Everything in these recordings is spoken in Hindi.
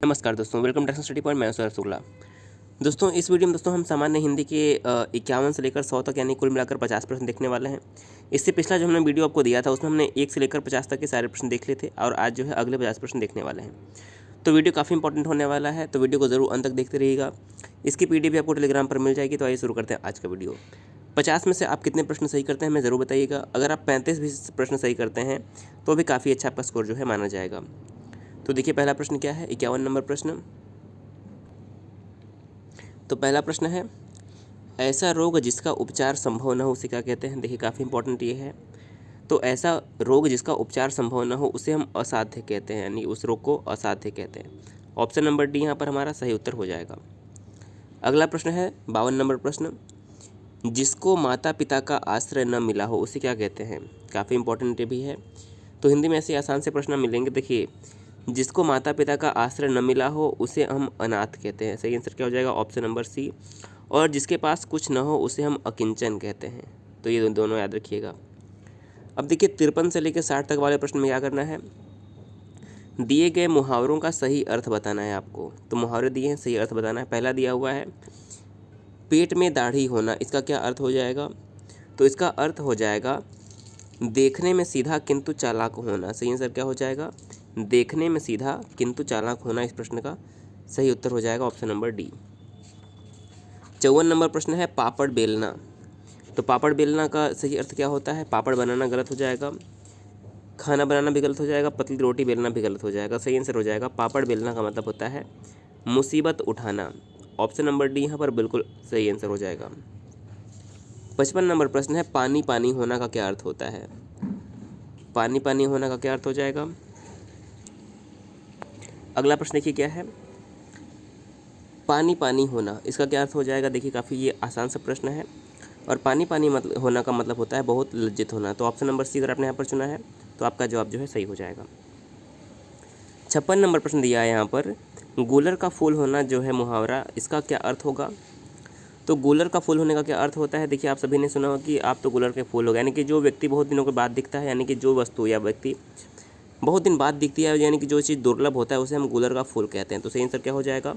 नमस्कार दोस्तों, वेलकम टू स्टडी पॉइंट। मैं सर शुक्ला। दोस्तों इस वीडियो में हम सामान्य हिंदी के 51 से लेकर 100 तक यानी कुल मिलाकर 50 प्रश्न देखने वाले हैं। इससे पिछला जो हमने वीडियो आपको दिया था उसमें हमने 1 से लेकर 50 तक के सारे प्रश्न देख लिए थे और आज जो है अगले 50 प्रश्न देखने वाले हैं। तो वीडियो काफ़ी इंपॉर्टेंट होने वाला है, तो वीडियो को जरूर अंत तक देखते रहिएगा। इसकी PDF भी आपको टेलीग्राम पर मिल जाएगी। तो आइए शुरू करते हैं आज का वीडियो। 50 में से आप कितने प्रश्न सही करते हैं हमें ज़रूर बताइएगा। अगर आप 35 भी प्रश्न सही करते हैं तो भी काफ़ी अच्छा आपका स्कोर जो है माना जाएगा। तो देखिए पहला प्रश्न क्या है, 51 नंबर प्रश्न। तो पहला प्रश्न है, ऐसा रोग जिसका उपचार संभव न हो उसे क्या कहते हैं। देखिए काफ़ी इंपॉर्टेंट ये है। तो ऐसा रोग जिसका उपचार संभव न हो उसे हम असाध्य कहते हैं, यानी उस रोग को असाध्य कहते हैं। ऑप्शन नंबर डी यहाँ पर हमारा सही उत्तर हो जाएगा। अगला प्रश्न है 52 नंबर प्रश्न, जिसको माता पिता का आश्रय न मिला हो उसे क्या कहते हैं। काफ़ी इंपॉर्टेंट भी है। तो हिंदी में ऐसे आसान से प्रश्न मिलेंगे। देखिए जिसको माता पिता का आश्रय न मिला हो उसे हम अनाथ कहते हैं। सही आंसर क्या हो जाएगा, ऑप्शन नंबर सी। और जिसके पास कुछ न हो उसे हम अकिंचन कहते हैं। तो ये दोनों याद रखिएगा। अब देखिए 53 से लेकर 60 तक वाले प्रश्न में क्या करना है, दिए गए मुहावरों का सही अर्थ बताना है आपको। तो मुहावरे दिए हैं, सही अर्थ बताना है। पहला दिया हुआ है पेट में दाढ़ी होना, इसका क्या अर्थ हो जाएगा। तो इसका अर्थ हो जाएगा देखने में सीधा किंतु चालाक होना। सही आंसर क्या हो जाएगा, देखने में सीधा किंतु चालाक होना। इस प्रश्न का सही उत्तर हो जाएगा ऑप्शन नंबर डी। 54 नंबर प्रश्न है पापड़ बेलना। तो पापड़ बेलना का सही अर्थ क्या होता है, पापड़ बनाना गलत हो जाएगा, खाना बनाना भी गलत हो जाएगा, पतली रोटी बेलना भी गलत हो जाएगा। सही आंसर हो जाएगा पापड़ बेलना का मतलब होता है मुसीबत उठाना। ऑप्शन नंबर डी यहाँ पर बिल्कुल सही आंसर हो जाएगा। 55 नंबर प्रश्न है पानी पानी होना का क्या अर्थ होता है। पानी पानी होना का क्या अर्थ हो जाएगा। अगला प्रश्न देखिए क्या है, पानी पानी होना, इसका क्या अर्थ हो जाएगा। देखिए काफ़ी ये आसान सा प्रश्न है। और पानी पानी मतलब होना का मतलब होता है बहुत लज्जित होना। तो ऑप्शन नंबर सी अगर आपने यहाँ पर चुना है तो आपका जवाब जो है सही हो जाएगा। 56 नंबर प्रश्न दिया है यहाँ पर, गूलर का फूल होना जो है मुहावरा, इसका क्या अर्थ होगा। तो गूलर का फूल होने का क्या अर्थ होता है। देखिए आप सभी ने सुना होगा कि आप तो गूलर के फूल हो गए, यानी कि जो व्यक्ति बहुत दिनों के बाद दिखता है, यानी कि जो वस्तु या व्यक्ति बहुत दिन बाद दिखती है, यानी कि जो चीज़ दुर्लभ होता है उसे हम गूलर का फूल कहते हैं। तो सही आंसर क्या हो जाएगा,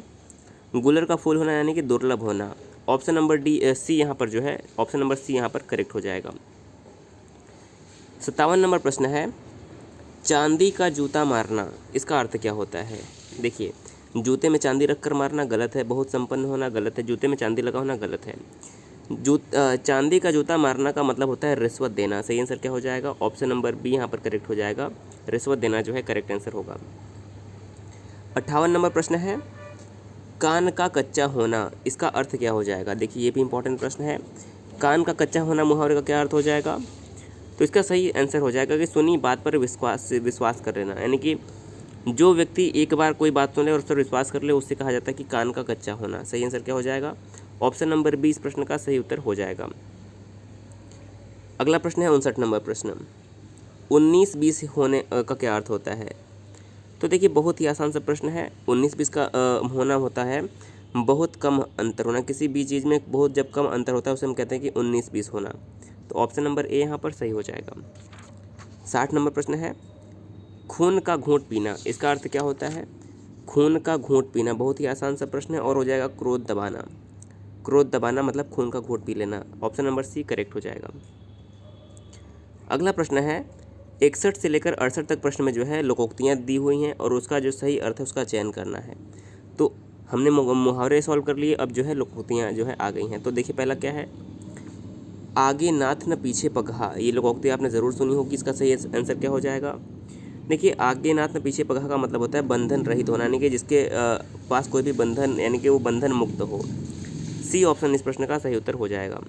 गूलर का फूल होना यानी कि दुर्लभ होना। ऑप्शन नंबर डी सी यहाँ पर जो है, ऑप्शन नंबर सी यहाँ पर करेक्ट हो जाएगा। 57 नंबर प्रश्न है चांदी का जूता मारना, इसका अर्थ क्या होता है। देखिए जूते में चांदी रखकर मारना गलत है, बहुत संपन्न होना गलत है, जूते में चांदी लगा होना गलत है। चांदी का जूता मारना का मतलब होता है रिश्वत देना। सही आंसर क्या हो जाएगा, ऑप्शन नंबर बी यहाँ पर करेक्ट हो जाएगा, रिश्वत देना जो है करेक्ट आंसर होगा। 58 नंबर प्रश्न है कान का कच्चा होना, इसका अर्थ क्या हो जाएगा। देखिए ये भी इंपॉर्टेंट प्रश्न है। कान का कच्चा होना मुहावरे का क्या अर्थ हो जाएगा। तो इसका सही आंसर हो जाएगा कि सुनी बात पर विश्वास कर लेना, यानी कि जो व्यक्ति एक बार कोई बात सुन ले और उस पर विश्वास कर ले उससे कहा जाता है कि कान का कच्चा होना। सही आंसर क्या हो जाएगा, ऑप्शन नंबर बी इस प्रश्न का सही उत्तर हो जाएगा। अगला प्रश्न है 59 नंबर प्रश्न, 19-20 होने का क्या अर्थ होता है। तो देखिए बहुत ही आसान सा प्रश्न है। 19-20 का होना होता है बहुत कम अंतर होना, किसी भी चीज़ में बहुत जब कम अंतर होता है उसे हम कहते हैं कि 19-20 होना। तो ऑप्शन नंबर ए यहाँ पर सही हो जाएगा। 60 नंबर प्रश्न है खून का घूंट पीना, इसका अर्थ क्या होता है। खून का घूंट पीना बहुत ही आसान सा प्रश्न है और हो जाएगा क्रोध दबाना। क्रोध दबाना मतलब खून का घूंट पी लेना। ऑप्शन नंबर सी करेक्ट हो जाएगा। अगला प्रश्न है 61 से लेकर 68 तक प्रश्न में जो है लोकोक्तियाँ दी हुई हैं और उसका जो सही अर्थ है उसका चयन करना है। तो हमने मुहावरे सॉल्व कर लिए, अब जो है लोकोक्तियाँ जो है आ गई हैं। तो देखिए पहला क्या है, आगे नाथ न पीछे पगहा, ये लोकोक्ति आपने ज़रूर सुनी होगी। इसका सही आंसर क्या हो जाएगा। देखिए आगे नाथ न पीछे पगहा का मतलब होता है बंधन रहित होना, यानी कि जिसके पास कोई भी बंधन, यानी कि वो बंधन मुक्त हो। सी ऑप्शन इस प्रश्न का सही उत्तर हो जाएगा।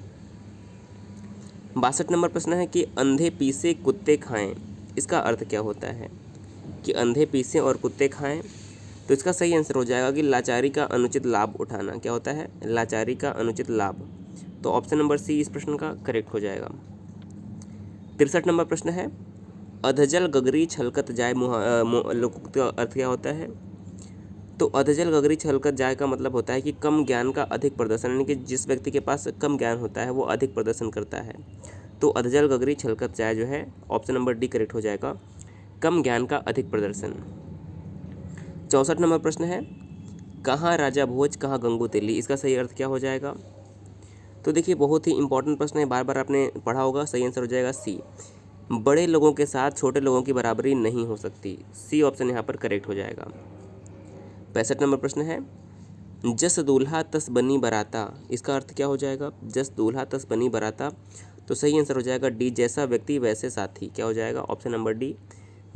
62 नंबर प्रश्न है कि अंधे पीसे कुत्ते खाएं, इसका अर्थ क्या होता है कि अंधे पीसे और कुत्ते खाएं। तो इसका सही आंसर हो जाएगा कि लाचारी का अनुचित लाभ उठाना। क्या होता है, लाचारी का अनुचित लाभ। तो ऑप्शन नंबर सी इस प्रश्न का करेक्ट हो जाएगा। 63 नंबर प्रश्न है अधजल गगरी छलकत जाए लोकोक्ति का अर्थ क्या होता है। तो अधजल गगरी छलकत जाए का मतलब होता है कि कम ज्ञान का अधिक प्रदर्शन, यानी कि जिस व्यक्ति के पास कम ज्ञान होता है वो अधिक प्रदर्शन करता है। तो अधजल गगरी छलकत जाए जो है ऑप्शन नंबर डी करेक्ट हो जाएगा, कम ज्ञान का अधिक प्रदर्शन। 64 नंबर प्रश्न है, कहाँ राजा भोज कहाँ गंगू तेली, इसका सही अर्थ क्या हो जाएगा? तो देखिए बहुत ही इंपॉर्टेंट प्रश्न है, बार बार आपने पढ़ा होगा। सही आंसर हो जाएगा सी, बड़े लोगों के साथ छोटे लोगों की बराबरी नहीं हो सकती। सी ऑप्शन यहाँ पर करेक्ट हो जाएगा। 65 नंबर प्रश्न है, जस दूल्हा तस बनी बराता, इसका अर्थ क्या हो जाएगा? जस दूल्हा तस बनी बराता, तो सही आंसर हो जाएगा डी, जैसा व्यक्ति वैसे साथी। क्या हो जाएगा? ऑप्शन नंबर डी,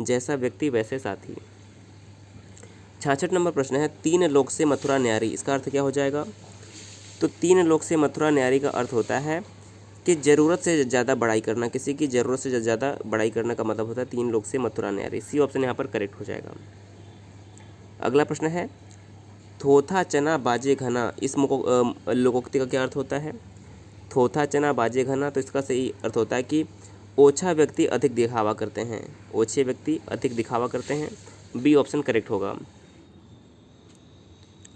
जैसा व्यक्ति वैसे साथी। 66 नंबर प्रश्न है, तीन लोक से मथुरा न्यारी, इसका अर्थ क्या हो जाएगा? तो तीन लोक से मथुरा न्यारी का अर्थ होता है कि ज़रूरत से ज़्यादा बड़ाई करना, किसी की ज़रूरत से ज़्यादा बड़ाई करने का मतलब होता है तीन लोक से मथुरा न्यारी। सी ऑप्शन यहाँ पर करेक्ट हो जाएगा। अगला प्रश्न है, थोथा चना बाजे घना, इस लोकोक्ति का क्या अर्थ होता है? थोथा चना बाजे घना, तो इसका सही अर्थ होता है कि ओछा व्यक्ति अधिक दिखावा करते हैं, ओछे व्यक्ति अधिक दिखावा करते हैं। बी ऑप्शन करेक्ट होगा।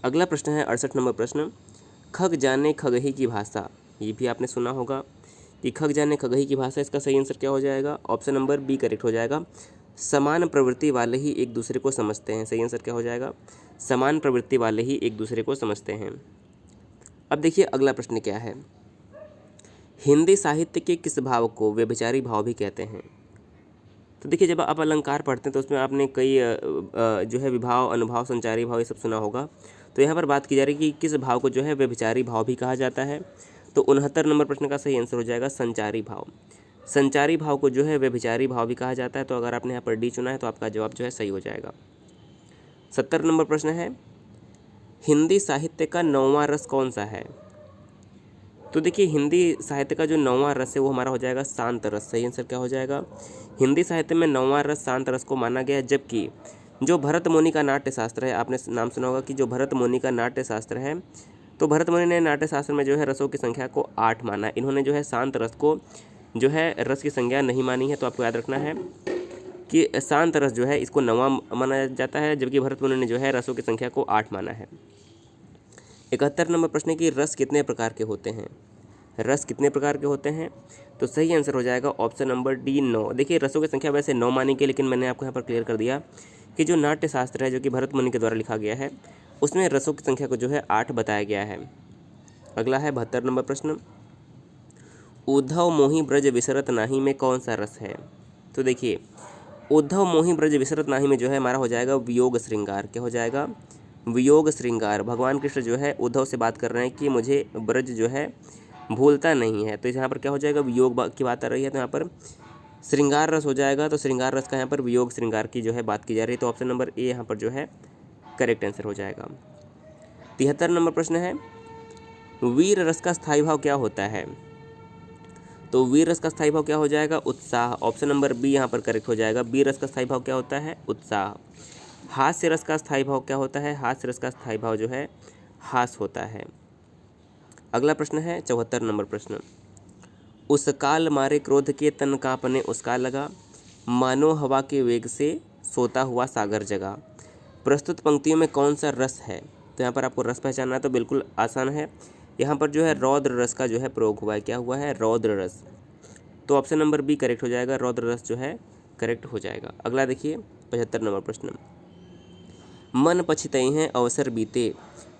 अगला प्रश्न है 68 नंबर प्रश्न, खग जाने खगही की भाषा, ये भी आपने सुना होगा कि खग जाने खगही की भाषा, इसका सही आंसर क्या हो जाएगा? ऑप्शन नंबर बी करेक्ट हो जाएगा। समान प्रवृत्ति वाले ही एक दूसरे को समझते हैं, सही आंसर क्या हो जाएगा? समान प्रवृत्ति वाले ही एक दूसरे को समझते हैं। अब देखिए अगला प्रश्न क्या है, हिंदी साहित्य के किस भाव को व्यभिचारी भाव भी कहते हैं? तो देखिए जब आप अलंकार पढ़ते हैं तो उसमें आपने कई जो है विभाव, अनुभाव, संचारी भाव ये सब सुना होगा। तो यहाँ पर बात की जा रही है कि किस भाव को जो है व्यभिचारी भाव भी कहा जाता है। तो 69 नंबर प्रश्न का सही आंसर हो जाएगा संचारी भाव। संचारी भाव को जो है व्यभिचारी भाव भी कहा जाता है। तो अगर आपने यहाँ पर डी चुना है तो आपका जवाब जो है सही हो जाएगा। 70 नंबर प्रश्न है, हिंदी साहित्य का 9वां रस कौन सा है? तो देखिए हिंदी साहित्य का जो 9वां रस है वो हमारा हो जाएगा शांत रस। सही आंसर क्या हो जाएगा? हिंदी साहित्य में 9वां रस शांत रस को माना गया है। जबकि जो भरत मुनि का नाट्य शास्त्र है, आपने नाम सुना होगा कि जो भरत मुनि का नाट्य शास्त्र है, तो भरत मुनि ने नाट्य शास्त्र में जो है रसों की संख्या को 8 माना। इन्होंने जो है शांत रस को जो है रस की संज्ञा नहीं मानी है। तो आपको याद रखना है कि शांत रस जो है इसको 9वां माना जाता है, जबकि भरत मुनि ने जो है रसों की संख्या को 8 माना है। 71 नंबर प्रश्न है कि रस कितने प्रकार के होते हैं? रस कितने प्रकार के होते हैं? तो सही आंसर हो जाएगा ऑप्शन नंबर डी 9। देखिए रसों की संख्या वैसे 9 मानी गई, लेकिन मैंने आपको यहाँ पर क्लियर कर दिया कि जो नाट्य शास्त्र है जो कि भरत मुनि के द्वारा लिखा गया है उसमें रसों की संख्या को जो है 8 बताया गया है। अगला है 72 नंबर प्रश्न, उद्धव मोहि ब्रज विसरत नाही में कौन सा रस है? तो देखिए उद्धव मोहि ब्रज विसरत नाही में जो है हमारा हो जाएगा वियोग श्रृंगार। क्या हो जाएगा? वियोग श्रृंगार। भगवान कृष्ण जो है उद्धव से बात कर रहे हैं कि मुझे ब्रज जो है भूलता नहीं है। तो यहाँ पर क्या हो जाएगा? वियोग की बात आ रही है, तो यहाँ पर श्रृंगार रस हो जाएगा। तो श्रृंगार रस का यहाँ पर वियोग श्रृंगार की जो है बात की जा रही है। तो ऑप्शन नंबर ए यहाँ पर जो है करेक्ट आंसर हो जाएगा। 73 नंबर प्रश्न है, वीर रस का स्थायी भाव क्या होता है? तो वीर रस का स्थायी भाव क्या हो जाएगा? उत्साह। ऑप्शन नंबर बी यहाँ पर करेक्ट हो जाएगा। वीर रस का स्थायी भाव क्या होता है? उत्साह। हास्य रस का स्थायी भाव क्या होता है? हास्य रस का स्थायी भाव जो है हास होता है। अगला प्रश्न है 74 नंबर प्रश्न, उस काल मारे क्रोध के तन कांपने उसका लगा, मानो हवा के वेग से सोता हुआ सागर जगा। प्रस्तुत पंक्तियों में कौन सा रस है? तो यहाँ पर आपको रस पहचानना है, तो बिल्कुल आसान है। यहाँ पर जो है रौद्र रस का जो है प्रयोग हुआ है। क्या हुआ है? रौद्र रस। तो ऑप्शन नंबर बी करेक्ट हो जाएगा, रौद्र रस जो है करेक्ट हो जाएगा। अगला देखिए 75 नंबर प्रश्न, मन पछितई हैं अवसर बीते,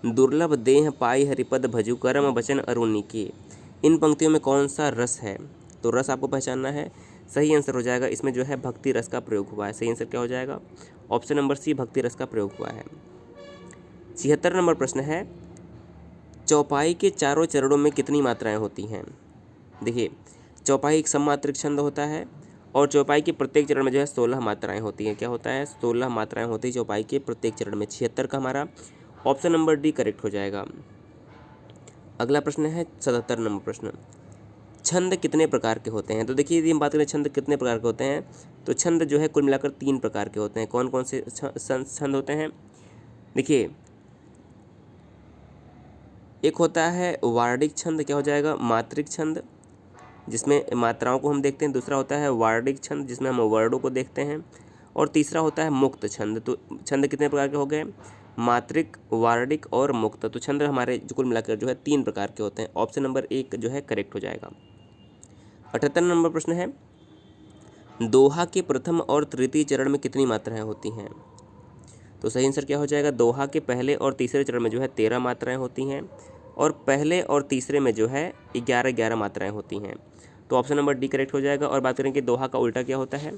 दुर्लभ देह पाई हरिपद भजु करम बचन अरुणि के। इन पंक्तियों में कौन सा रस है? तो रस आपको पहचानना है। सही आंसर हो जाएगा इसमें जो है भक्ति रस का प्रयोग हुआ है। सही आंसर क्या हो जाएगा? ऑप्शन नंबर सी, भक्ति रस का प्रयोग हुआ है। 76 नंबर प्रश्न है, चौपाई के चारों चरणों में कितनी मात्राएं होती हैं? देखिए चौपाई एक सममात्रिक छंद होता है और चौपाई के प्रत्येक चरण में जो है 16 मात्राएं होती हैं। क्या होता है? 16 मात्राएं होती है चौपाई के प्रत्येक चरण में। 76 का हमारा ऑप्शन नंबर डी करेक्ट हो जाएगा। अगला प्रश्न है 77 नंबर प्रश्न, छंद कितने प्रकार के होते हैं? तो देखिए यदि हम बात करें छंद कितने प्रकार के होते हैं, तो छंद जो है कुल मिलाकर 3 प्रकार के होते हैं। कौन कौन से छंद होते हैं? देखिए एक होता है वार्णिक छंद। क्या हो जाएगा? मात्रिक छंद, जिसमें मात्राओं को हम देखते हैं। दूसरा होता है वार्णिक छंद, जिसमें हम वर्णों को देखते हैं। और तीसरा होता है मुक्त छंद। तो छंद कितने प्रकार के हो गए? मात्रिक, वार्णिक और मुक्त। तो छंद हमारे कुल मिलाकर जो है 3 प्रकार के होते हैं। ऑप्शन नंबर 1 जो है करेक्ट हो जाएगा। 78 नंबर प्रश्न है, दोहा के प्रथम और तृतीय चरण में कितनी मात्राएं होती हैं? तो सही आंसर क्या हो जाएगा, दोहा के पहले और तीसरे चरण में जो है 13 मात्राएं होती हैं और पहले और तीसरे में जो है 11 मात्राएं होती हैं। तो ऑप्शन नंबर डी करेक्ट हो जाएगा। और बात करें कि दोहा का उल्टा क्या होता है,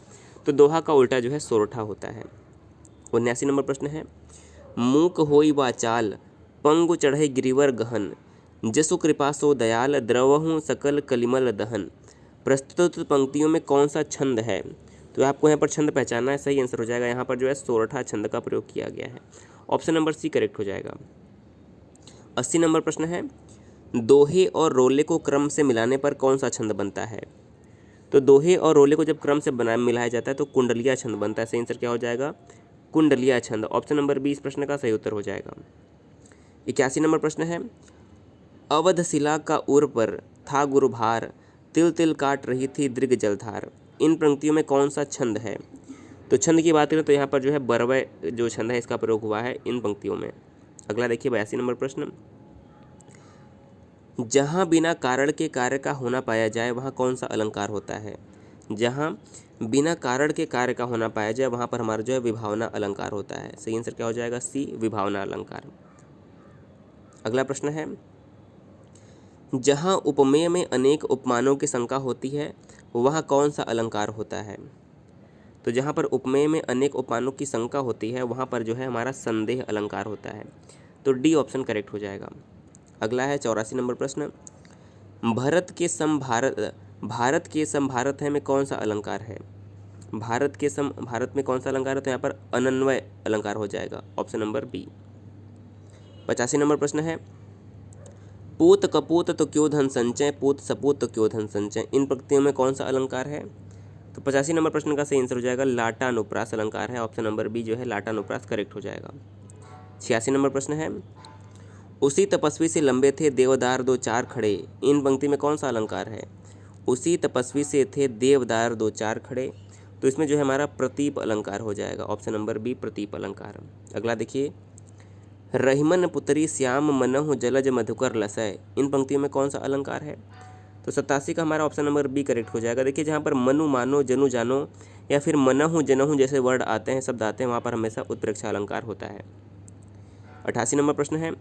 तो दोहा का उल्टा जो है सोरठा होता है। 79 नंबर प्रश्न है, मूक होई वाचाल पंगु चढ़े गिरिवर गहन, जसु कृपा सो दयाल द्रवहु सकल कलिमल दहन। प्रस्तुत पंक्तियों में कौन सा छंद है, तो आपको यहाँ पर छंद पहचानना है। सही आंसर हो जाएगा यहाँ पर जो है सोरठा छंद का प्रयोग किया गया है। ऑप्शन नंबर सी करेक्ट हो जाएगा। 80 नंबर प्रश्न है, दोहे और रोले को क्रम से मिलाने पर कौन सा छंद बनता है, तो दोहे और रोले को जब क्रम से मिलाया जाता है तो कुंडलिया छंद बनता है। सही आंसर क्या हो जाएगा, कुंडलिया छंद। ऑप्शन नंबर बी इस प्रश्न का सही उत्तर हो जाएगा। 81 नंबर प्रश्न है, अवध शिला का उर पर था गुरुभार, तिल तिल काट रही थी दृग जलधार। इन पंक्तियों में कौन सा छंद है, तो छंद की बात करें तो यहाँ पर जो है बरवय जो छंद है इसका प्रयोग हुआ है इन पंक्तियों में। अगला देखिए 82 नंबर प्रश्न, जहाँ बिना कारण के कार्य का होना पाया जाए वहाँ कौन सा अलंकार होता है। जहाँ बिना कारण के कार्य का होना पाया जाए वहाँ पर हमारा जो है विभावना अलंकार होता है। सही आंसर क्या हो जाएगा, सी विभावना अलंकार। अगला प्रश्न है, जहाँ उपमेय में अनेक उपमानों की शंका होती है वहाँ कौन सा अलंकार होता है, तो जहाँ पर उपमेय में अनेक उपमानों की शंका होती है वहाँ पर जो है हमारा संदेह अलंकार होता है। तो डी ऑप्शन करेक्ट हो जाएगा। अगला है 84 नंबर प्रश्न, भारत के सम भारत है में कौन सा अलंकार है। भारत के सम भारत में कौन सा अलंकार है, तो यहाँ पर अनन्वय अलंकार हो जाएगा। Option number B. 85 नंबर प्रश्न है, पूत कपूत तो क्यों धन संचय, पूत सपूत तो क्यों धन संचय। इन पंक्तियों में कौन सा अलंकार है, तो 85 नंबर प्रश्न का सही आंसर हो जाएगा लाटानुप्रास अलंकार है। ऑप्शन नंबर बी जो है लाटानुप्रास करेक्ट हो जाएगा। 86 नंबर प्रश्न है, उसी तपस्वी से लंबे थे देवदार दो चार खड़े। इन पंक्ति में कौन सा अलंकार है, उसी तपस्वी से थे देवदार दो चार खड़े। तो इसमें जो है हमारा प्रतीप अलंकार हो जाएगा। ऑप्शन नंबर बी प्रतीप अलंकार। अगला देखिए, रहीमन पुत्री श्याम मनहु जलज मधुकर लसय। इन पंक्तियों में कौन सा अलंकार है, तो 87 का हमारा ऑप्शन नंबर बी करेक्ट हो जाएगा। देखिए जहाँ पर मनु मानो जनु जानो या फिर मनहु जनहु जैसे वर्ड आते हैं, शब्द आते हैं, वहाँ पर हमेशा उत्प्रेक्षा अलंकार होता है। 88 नंबर प्रश्न है,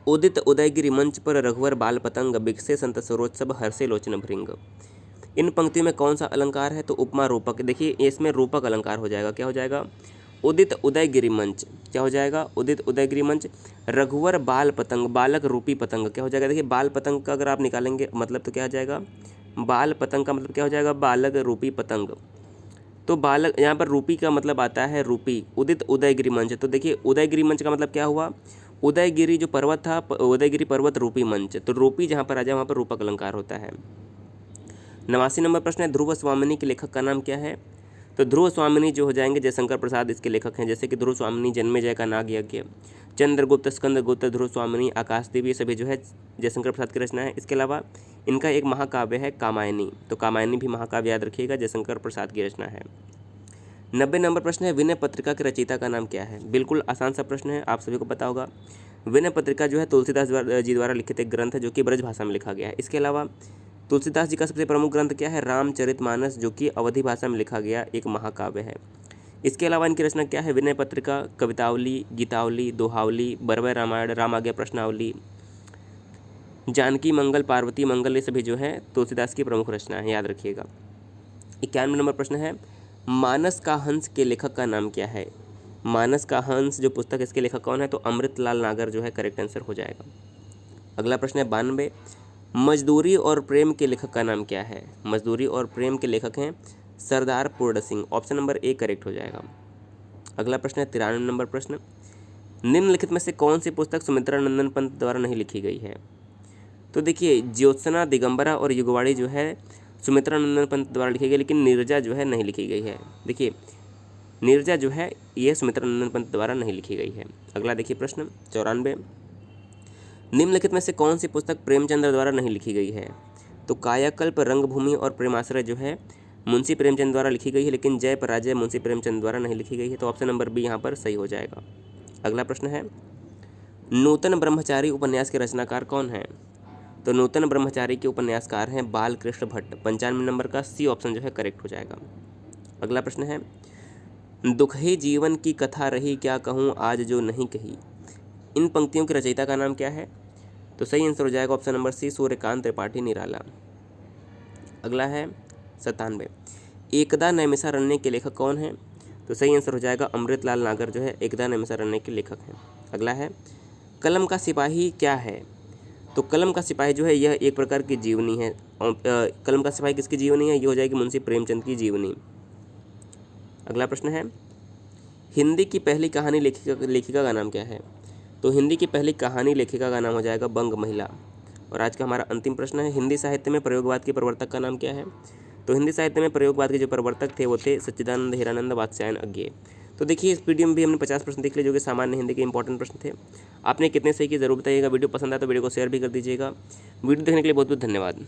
उदित उदयगिरि मंच पर रघुवर बाल पतंग, बिकसे संत सरोत्सव हर्षे लोचन भृंग। इन पंक्तियों में कौन सा अलंकार है, तो उपमा रूपक। देखिए इसमें रूपक अलंकार हो जाएगा। क्या हो जाएगा, उदित उदयगिरि मंच। क्या हो जाएगा, उदित उदयगिरि मंच। रघुवर बाल पतंग, बालक रूपी पतंग। क्या हो जाएगा, देखिए बाल पतंग का अगर आप निकालेंगे मतलब तो क्या हो जाएगा, बाल पतंग का मतलब क्या हो जाएगा, बालक रूपी पतंग। तो बालक यहाँ पर रूपी का मतलब आता है रूपी। उदित उदयगिरि मंच, तो देखिए उदयगिरि मंच का मतलब क्या हुआ, उदयगिरि जो पर्वत था, उदयगिरि पर्वत रूपी मंच। तो रूपी जहाँ पर आ जाए वहाँ पर रूपक अलंकार होता है। 89 नंबर प्रश्न है, ध्रुव स्वामिनी के लेखक का नाम क्या है, तो ध्रुव स्वामिनी जो हो जाएंगे जयशंकर प्रसाद इसके लेखक हैं। जैसे कि ध्रुव स्वामिनी जन्मेजय का नाग यज्ञ, चंद्रगुप्त, स्कंदगुप्त, ध्रुव स्वामिनी, आकाशदेवी, ये सभी जो है जयशंकर प्रसाद की रचना है। इसके अलावा इनका एक महाकाव्य है कामायनी, तो कामायनी भी महाकाव्य याद रखिएगा, जयशंकर प्रसाद की रचना है। 90 नंबर प्रश्न है, विनय पत्रिका के रचयिता का नाम क्या है। बिल्कुल आसान सा प्रश्न है, आप सभी को पता होगा। विनय पत्रिका जो है तुलसीदास जी द्वारा लिखित एक ग्रंथ है जो कि ब्रज भाषा में लिखा गया है। इसके अलावा तुलसीदास जी का सबसे प्रमुख ग्रंथ क्या है, रामचरितमानस, जो कि अवधी भाषा में लिखा गया एक महाकाव्य है। इसके अलावा इनकी रचना क्या है, विनय पत्रिका, कवितावली, गीतावली, दोहावली, बरवय रामायण, राम आज्ञा प्रश्नावली, जानकी मंगल, पार्वती मंगल, ये सभी जो है तुलसीदास की प्रमुख रचना है, याद रखिएगा। 91 नंबर प्रश्न है, मानस का हंस के लेखक का नाम क्या है। मानस का हंस जो पुस्तक इसके लेखक कौन है, तो अमृतलाल नागर जो है करेक्ट आंसर हो जाएगा। अगला प्रश्न है 92, मजदूरी और प्रेम के लेखक का नाम क्या है। मजदूरी और प्रेम के लेखक हैं सरदार पूर्ण Singh. Option number A correct हो जाएगा। अगला प्रश्न है 93 नंबर प्रश्न, निम्नलिखित में से कौन सी पुस्तक सुमित्रा नंदन पंत द्वारा नहीं लिखी गई है। तो देखिए ज्योत्सना, दिगंबरा और युगवाणी जो है सुमित्रा नंदन पंत द्वारा लिखी गई, लेकिन नीरजा जो है नहीं लिखी गई है। देखिए नीरजा जो है ये सुमित्रा नंदन पंत द्वारा नहीं लिखी गई है। अगला देखिए प्रश्न 94, निम्नलिखित में से कौन सी पुस्तक प्रेमचंद्र द्वारा नहीं लिखी गई है। तो कायाकल्प, रंगभूमि और प्रेमाश्रय जो है मुंशी प्रेमचंद द्वारा लिखी गई है, लेकिन जय पराजय मुंशी प्रेमचंद द्वारा नहीं लिखी गई है। तो ऑप्शन नंबर बी यहाँ पर सही हो जाएगा। अगला प्रश्न है, नूतन ब्रह्मचारी उपन्यास के रचनाकार कौन है। तो नूतन ब्रह्मचारी के उपन्यासकार हैं बालकृष्ण भट्ट। 95 नंबर का सी ऑप्शन जो है करेक्ट हो जाएगा। अगला प्रश्न है, दुख ही जीवन की कथा रही, क्या कहूँ आज जो नहीं कही। इन पंक्तियों के रचयिता का नाम क्या है? तो सही आंसर हो जाएगा option number C, Suryakant Tripathi Nirala. अगला है 97, एकदा नैमिषारण्य के लेखक कौन है? तो सही आंसर हो जाएगा अमृतलाल नागर जो है एकदा नैमिषारण्य के लेखक हैं। अगला है कलम का सिपाही क्या है? तो कलम का सिपाही जो है यह एक प्रकार की जीवनी है। कलम का सिपाही किसकी जीवनी है? ये हो जाएगी मुंशी प्रेमचंद की जीवनी। अगला प्रश्न है हिंदी की पहली कहानी लेखिका का नाम क्या है? तो हिंदी की पहली कहानी लेखिका का नाम हो जाएगा बंग महिला। और आज का हमारा अंतिम प्रश्न है हिंदी साहित्य में प्रयोगवाद के प्रवर्तक का नाम क्या है? तो हिंदी साहित्य में प्रयोगवाद के जो प्रवर्तक थे वो थे सच्चिदानंद हीरानंद वात्स्यायन अज्ञेय। तो देखिए इस वीडियो में भी हमने 50 प्रश्न देख लिए जो कि सामान्य हिंदी के इंपॉर्टेंट प्रश्न थे। आपने कितने सही की जरूर बताइएगा। वीडियो पसंद आया तो वीडियो को शेयर भी कर दीजिएगा। वीडियो देखने के लिए बहुत बहुत धन्यवाद।